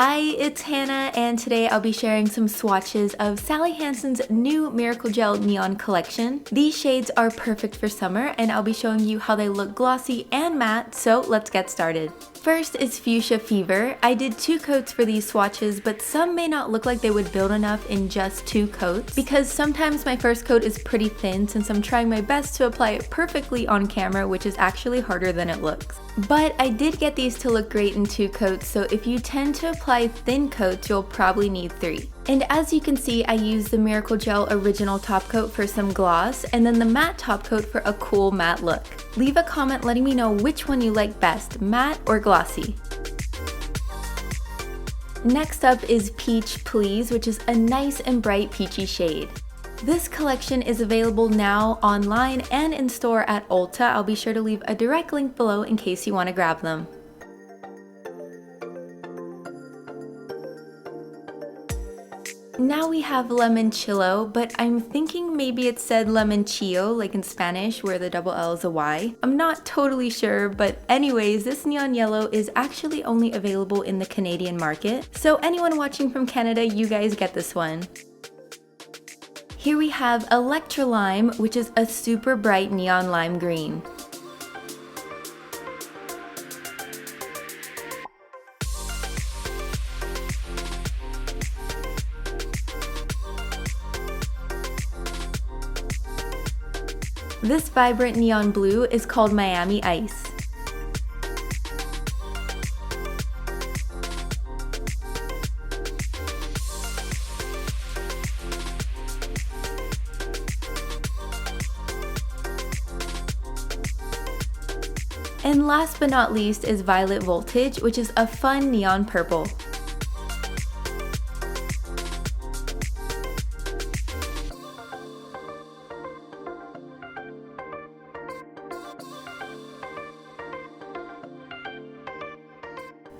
Hi, it's Hannah, and today I'll be sharing some swatches of Sally Hansen's new Miracle Gel Neon collection. These shades are perfect for summer, and I'll be showing you how they look glossy and matte, so let's get started. First is Fuchsia Fever. I did 2 coats for these swatches, but some may not look like they would build enough in just 2 coats, because sometimes my first coat is pretty thin since I'm trying my best to apply it perfectly on camera, which is actually harder than it looks. But I did get these to look great in 2 coats, so if you tend to apply thin coats, you'll probably need 3. And as you can see, I used the Miracle Gel Original Top Coat for some gloss, and then the matte top coat for a cool matte look. Leave a comment letting me know which one you like best, matte or glossy. Next up is Peach Please, which is a nice and bright peachy shade. This collection is available now online and in store at Ulta. I'll be sure to leave a direct link below in case you want to grab them. Now we have Limoncello, but I'm thinking maybe it said Limonchillo, like in Spanish, where the double L is a Y. I'm not totally sure, but anyways, this neon yellow is actually only available in the Canadian market. So anyone watching from Canada, you guys get this one. Here we have Electra Lime, which is a super bright neon lime green. This vibrant neon blue is called Miami Ice. And last but not least is Violet Voltage, which is a fun neon purple.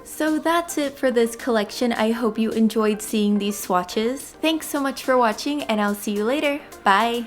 So that's it for this collection. I hope you enjoyed seeing these swatches. Thanks so much for watching, and I'll see you later. Bye!